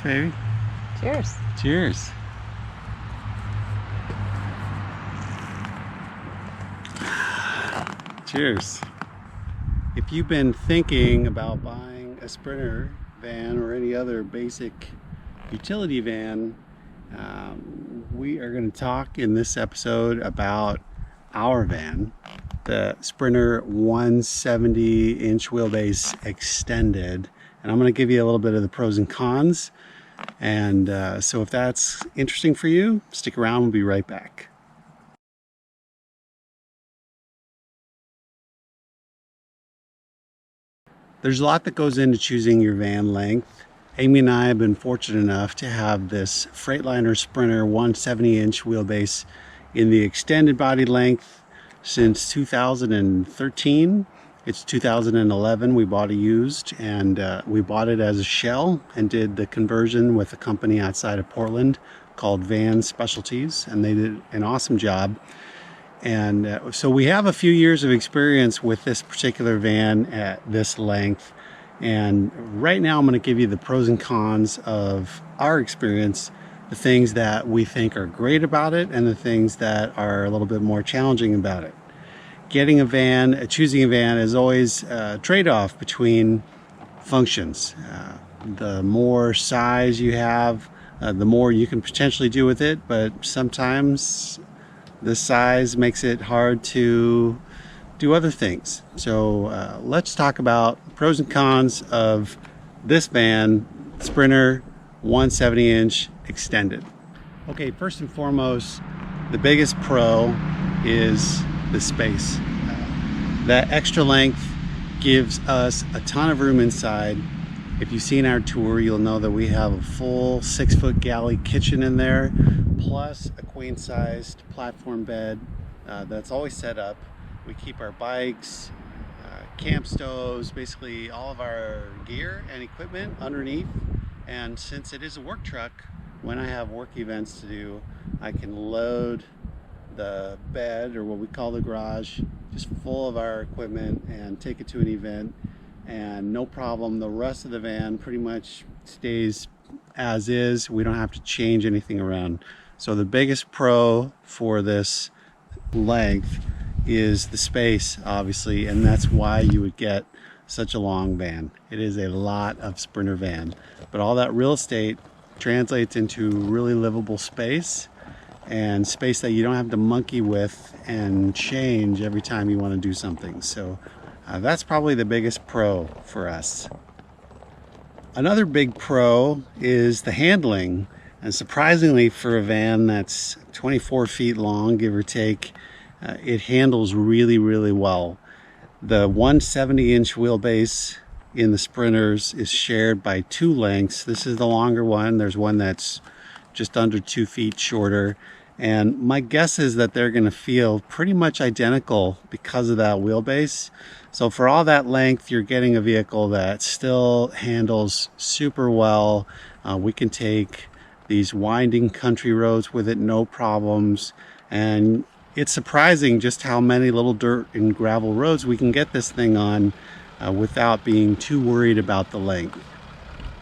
Thanks, baby. Cheers. Cheers. Cheers. If you've been thinking about buying a Sprinter van or any other basic utility van, we are going to talk in this episode about our van, the Sprinter 170-inch wheelbase extended. And I'm going to give you a little bit of the pros and cons. And so if that's interesting for you, stick around. We'll be right back. There's a lot that goes into choosing your van length. Amy and I have been fortunate enough to have this Freightliner Sprinter 170-inch wheelbase in the extended body length since 2013. It's 2011. We bought it used, and we bought it as a shell and did the conversion with a company outside of Portland called Van Specialties, and they did an awesome job. And so we have a few years of experience with this particular van at this length. And right now I'm going to give you the pros and cons of our experience, the things that we think are great about it and the things that are a little bit more challenging about it. Getting a van, choosing a van is always a trade-off between functions. The more size you have, the more you can potentially do with it, but sometimes the size makes it hard to do other things. So let's talk about pros and cons of this van, Sprinter 170-inch extended. Okay, first and foremost, the biggest pro is the space. That extra length gives us a ton of room inside. If you've seen our tour, you'll know that we have a full 6-foot galley kitchen in there, plus a queen-sized platform bed that's always set up. We keep our bikes, camp stoves, basically all of our gear and equipment underneath. And since it is a work truck, when I have work events to do, I can load the bed, or what we call the garage, just full of our equipment and take it to an event, and no problem. The rest of the van pretty much stays as is. We don't have to change anything around. So the biggest pro for this length is the space, obviously, and that's why you would get such a long van. It is a lot of Sprinter van, but all that real estate translates into really livable space, and space that you don't have to monkey with and change every time you want to do something. So that's probably the biggest pro for us. Another big pro is the handling, and surprisingly for a van that's 24 feet long, give or take, it handles really well. The 170-inch wheelbase in the Sprinters is shared by two lengths. This is the longer one. There's one that's just under 2 feet shorter, and my guess is that they're going to feel pretty much identical because of that wheelbase. So for all that length, you're getting a vehicle that still handles super well. We can take these winding country roads with it, no problems. And it's surprising just how many little dirt and gravel roads we can get this thing on without being too worried about the length.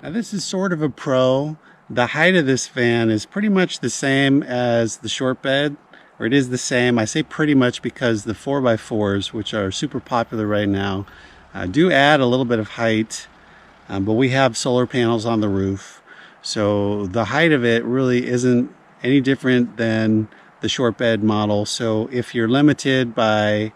Now this is sort of a pro. The height of this van is pretty much the same as the short bed, or it is the same. I say pretty much because the 4x4s, which are super popular right now, do add a little bit of height, but we have solar panels on the roof. So the height of it really isn't any different than the short bed model. So if you're limited by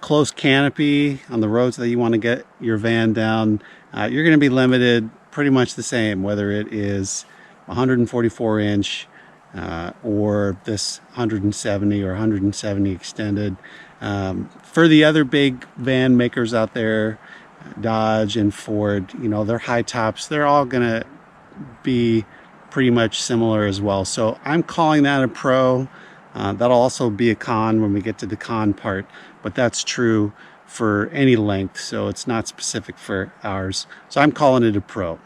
close canopy on the roads that you want to get your van down, you're going to be limited pretty much the same, whether it is 144-inch or this 170 or 170 extended. For the other big van makers out there, Dodge and Ford, you know, their high tops, they're all gonna be pretty much similar as well. So I'm calling that a pro. That'll also be a con when we get to the con part, but that's true for any length, so it's not specific for ours. So I'm calling it a pro.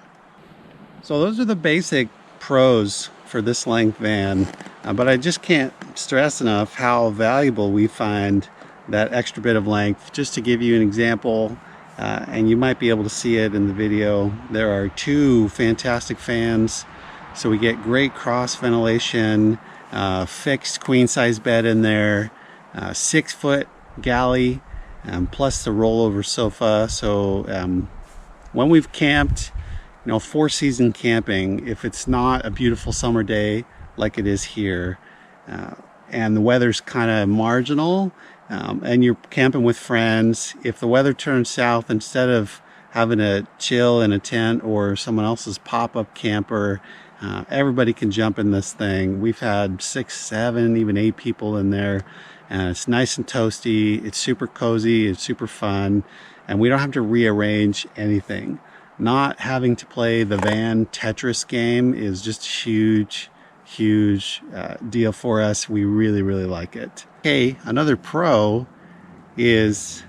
So those are the basic pros for this length van, but I just can't stress enough how valuable we find that extra bit of length. Just to give you an example, and you might be able to see it in the video. There are 2 fantastic fans, so we get great cross ventilation, fixed queen size bed in there, 6-foot galley, plus the rollover sofa. So when we've camped, 4-season camping, if it's not a beautiful summer day like it is here, and the weather's kind of marginal, and you're camping with friends, if the weather turns south, instead of having to chill in a tent or someone else's pop-up camper, everybody can jump in this thing. We've had 6, 7, even 8 people in there, and it's nice and toasty. It's super cozy, it's super fun, and we don't have to rearrange anything. Not having to play the van Tetris game is just huge deal for us. We really like it. Okay, another pro is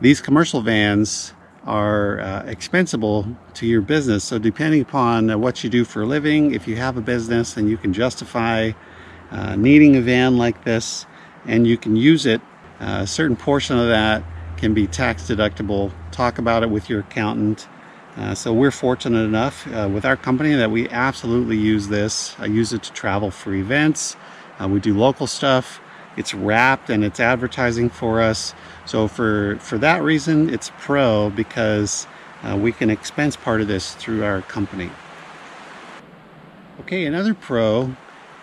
these commercial vans are expensible to your business. So depending upon what you do for a living, if you have a business and you can justify needing a van like this and you can use it, a certain portion of that can be tax deductible. Talk about it with your accountant. So we're fortunate enough with our company that we absolutely use this. I use it to travel for events. We do local stuff. It's wrapped and it's advertising for us. So for that reason, it's pro, because we can expense part of this through our company. Okay, another pro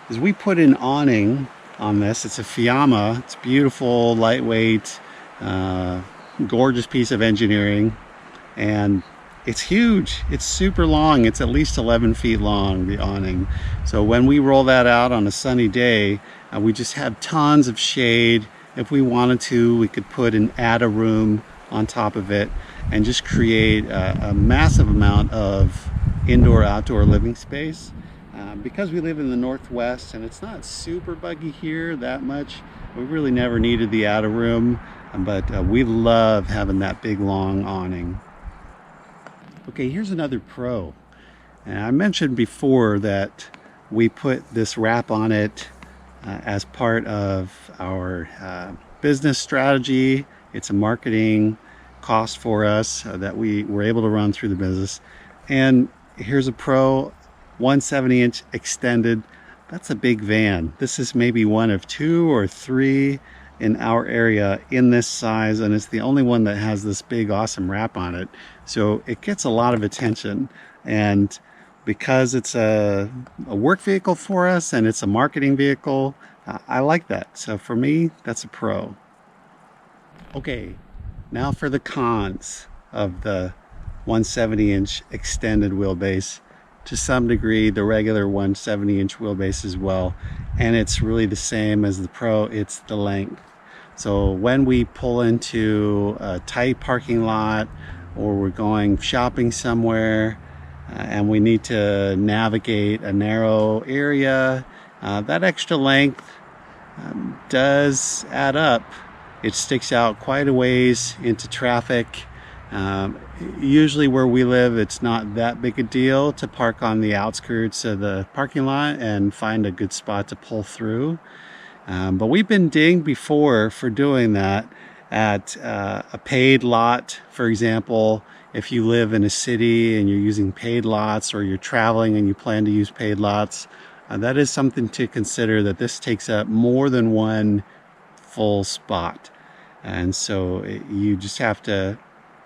is we put an awning on this. It's a Fiamma. It's beautiful, lightweight, gorgeous piece of engineering, and it's huge. It's super long. It's at least 11 feet long, the awning. So when we roll that out on a sunny day, we just have tons of shade. If we wanted to, we could add a room on top of it and just create a massive amount of indoor-outdoor living space. Because we live in the Northwest and it's not super buggy here that much, we really never needed the outer room, but we love having that big long awning. Okay, here's another pro. And I mentioned before that we put this wrap on it as part of our business strategy. It's a marketing cost for us that we were able to run through the business. And here's a pro, 170-inch extended. That's a big van. This is maybe one of 2 or 3 in our area in this size, and it's the only one that has this big awesome wrap on it. So it gets a lot of attention, and because it's a work vehicle for us and it's a marketing vehicle, I like that. So for me, that's a pro. Okay, now for the cons of the 170-inch extended wheelbase. To some degree, the regular 170-inch wheelbase as well, and it's really the same as the Pro. It's the length. So when we pull into a tight parking lot, or we're going shopping somewhere and we need to navigate a narrow area, that extra length does add up. It sticks out quite a ways into traffic. Usually where we live, it's not that big a deal to park on the outskirts of the parking lot and find a good spot to pull through. But we've been dinged before for doing that at a paid lot. For example, if you live in a city and you're using paid lots, or you're traveling and you plan to use paid lots, that is something to consider, that this takes up more than one full spot. And so you just have to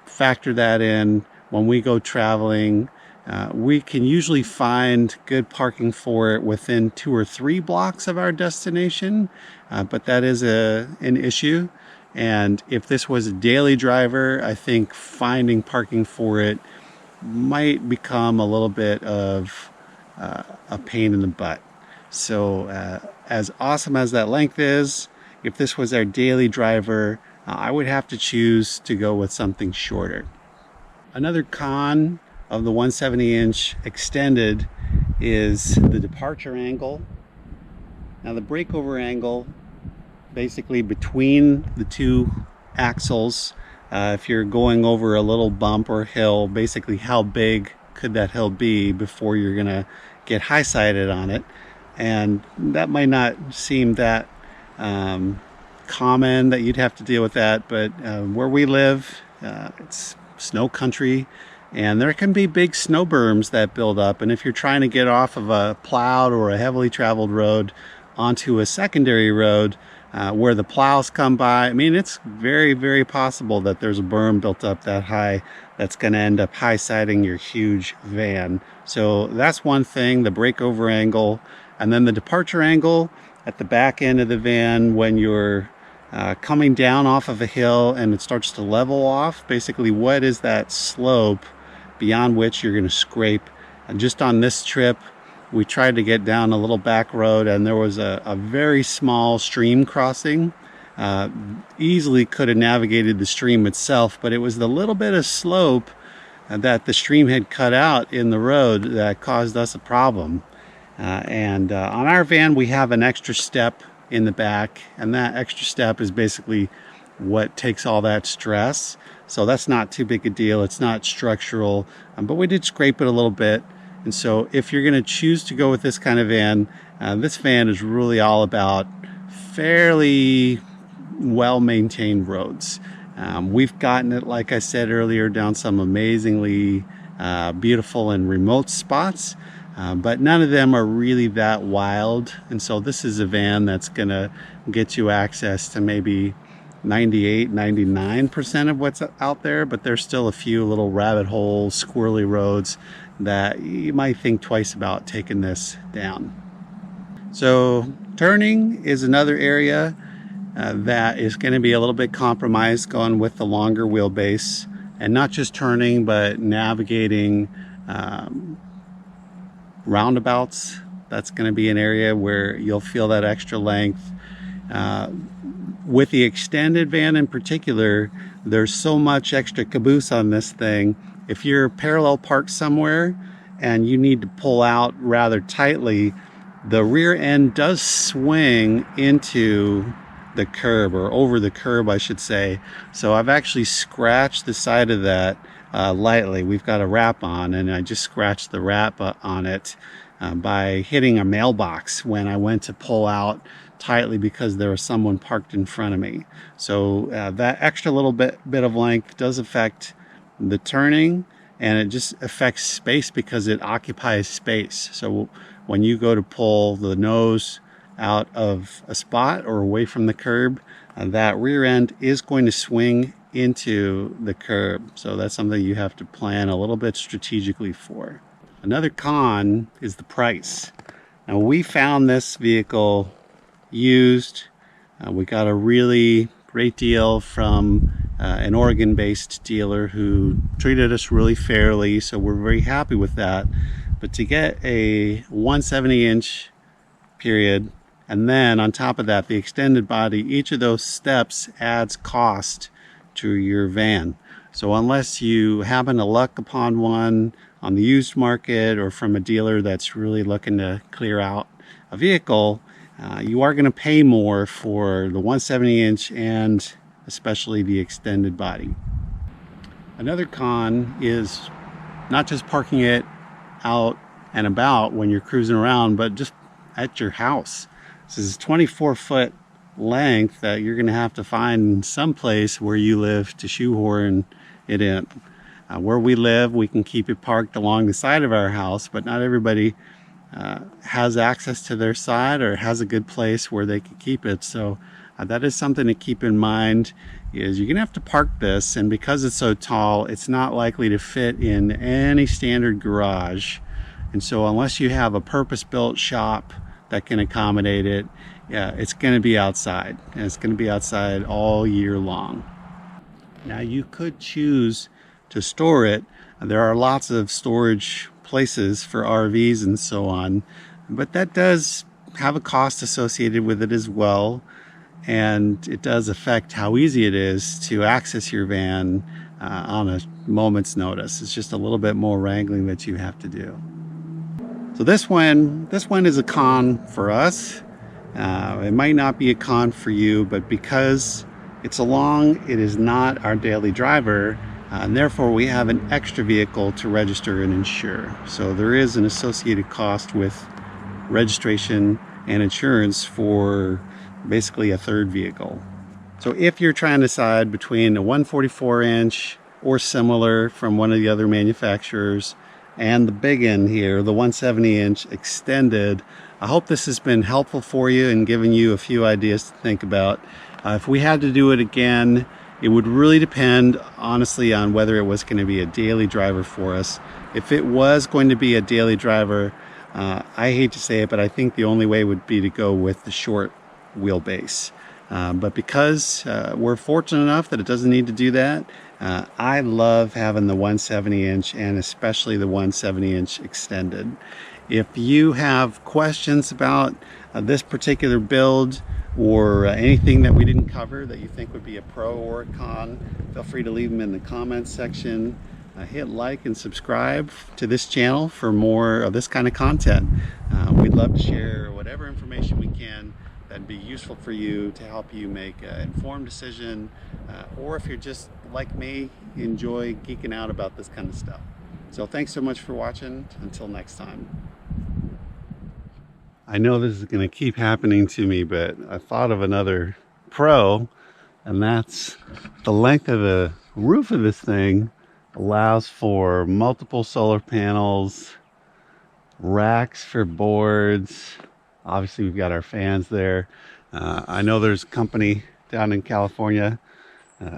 factor that in when we go traveling. We can usually find good parking for it within 2 or 3 blocks of our destination, but that is an issue. And if this was a daily driver, I think finding parking for it might become a little bit of a pain in the butt. So as awesome as that length is, if this was our daily driver, I would have to choose to go with something shorter. Another con of the 170-inch extended is the departure angle. Now the breakover angle, basically between the 2 axles, if you're going over a little bump or hill, basically how big could that hill be before you're gonna get high-sided on it. And that might not seem that common that you'd have to deal with that, but where we live, It's snow country, and there can be big snow berms that build up, and if you're trying to get off of a plowed or a heavily traveled road onto a secondary road where the plows come by, I mean, it's very, very possible that there's a berm built up that high that's going to end up high-siding your huge van. So that's one thing, the breakover angle, and then the departure angle at the back end of the van when you're coming down off of a hill and it starts to level off. Basically, what is that slope beyond which you're going to scrape? And just on this trip, we tried to get down a little back road, and there was a very small stream crossing. Easily could have navigated the stream itself, but it was the little bit of slope that the stream had cut out in the road that caused us a problem. On our van, we have an extra step in the back, and that extra step is basically what takes all that stress. So that's not too big a deal. It's not structural, but we did scrape it a little bit. And so if you're going to choose to go with this kind of van, this van is really all about fairly well-maintained roads. We've gotten it, like I said earlier, down some amazingly beautiful and remote spots, but none of them are really that wild. And so this is a van that's going to get you access to maybe 98-99% of what's out there, but there's still a few little rabbit hole, squirrely roads that you might think twice about taking this down. So turning is another area that is going to be a little bit compromised going with the longer wheelbase, and not just turning but navigating roundabouts. That's going to be an area where you'll feel that extra length. With the extended van in particular, there's so much extra caboose on this thing. If you're parallel parked somewhere and you need to pull out rather tightly, the rear end does swing into the curb, or over the curb I should say. So I've actually scratched the side of that lightly. We've got a wrap on, and I just scratched the wrap on it by hitting a mailbox when I went to pull out tightly because there was someone parked in front of me. So that extra little bit of length does affect the turning, and it just affects space because it occupies space. So when you go to pull the nose out of a spot or away from the curb, that rear end is going to swing into the curb. So that's something you have to plan a little bit strategically for. Another con is the price. Now, we found this vehicle used. We got a really great deal from an Oregon-based dealer who treated us really fairly, so we're very happy with that. But to get a 170-inch period, and then on top of that, the extended body, each of those steps adds cost to your van. So unless you happen to luck upon one on the used market or from a dealer that's really looking to clear out a vehicle, you are going to pay more for the 170-inch and especially the extended body. Another con is not just parking it out and about when you're cruising around, but just at your house. This is a 24-foot length that you're going to have to find someplace where you live to shoehorn it in. Where we live, we can keep it parked along the side of our house, but not everybody has access to their side or has a good place where they can keep it. So that is something to keep in mind, is you're gonna have to park this, and because it's so tall, it's not likely to fit in any standard garage. And so unless you have a purpose-built shop that can accommodate it, it's going to be outside, and it's going to be outside all year long. Now, you could choose to store it. There are lots of storage places for RVs and so on, but that does have a cost associated with it as well, and it does affect how easy it is to access your van on a moment's notice. It's just a little bit more wrangling that you have to do. So this one is a con for us. It might not be a con for you, but because it's a long, it is not our daily driver, and therefore we have an extra vehicle to register and insure. So there is an associated cost with registration and insurance for basically a third vehicle. So if you're trying to decide between a 144 inch or similar from one of the other manufacturers and the big end here, the 170 inch extended, I hope this has been helpful for you and given you a few ideas to think about. If we had to do it again, it would really depend, honestly, on whether it was going to be a daily driver for us. If it was going to be a daily driver, I hate to say it, but I think the only way would be to go with the short wheelbase. But because we're fortunate enough that it doesn't need to do that, I love having the 170 inch and especially the 170 inch extended. If you have questions about this particular build or anything that we didn't cover that you think would be a pro or a con, feel free to leave them in the comments section. Hit like and subscribe to this channel for more of this kind of content. We'd love to share whatever information we can that'd be useful for you to help you make an informed decision, or if you're just like me, enjoy geeking out about this kind of stuff. So thanks so much for watching. Until next time. I know this is going to keep happening to me, but I thought of another pro, and that's the length of the roof of this thing allows for multiple solar panels, racks for boards. Obviously we've got our fans there. I know there's a company down in California,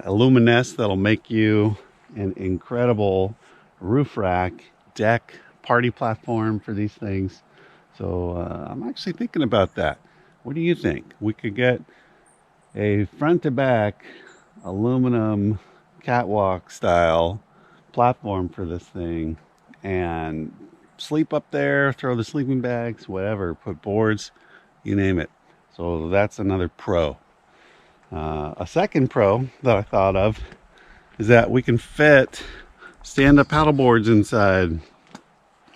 Illuminess, that'll make you an incredible roof rack, deck, party platform for these things. So I'm actually thinking about that. What do you think? We could get a front to back aluminum catwalk style platform for this thing and sleep up there, throw the sleeping bags, whatever, put boards, you name it. So that's another pro. A second pro that I thought of is that we can fit stand-up paddle boards inside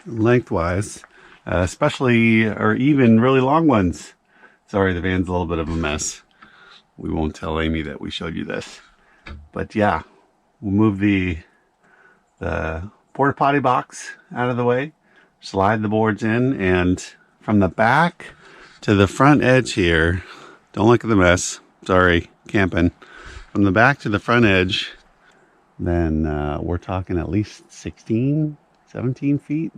lengthwise, especially or even really long ones. Sorry, the van's a little bit of a mess. We won't tell Amy that we showed you this, but yeah, we'll move the porta potty box out of the way, slide the boards in, and from the back to the front edge here, don't look at the mess, sorry, camping, from the back to the front edge, then we're talking at least 16, 17 feet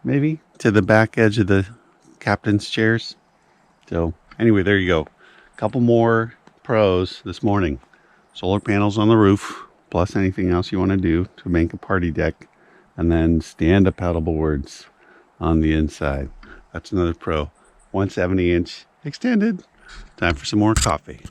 maybe to the back edge of the captain's chairs. So anyway, there you go. A couple more pros this morning. Solar panels on the roof, plus anything else you want to do to make a party deck, and then stand-up paddle boards on the inside. That's another pro. 170 inch extended. Time for some more coffee.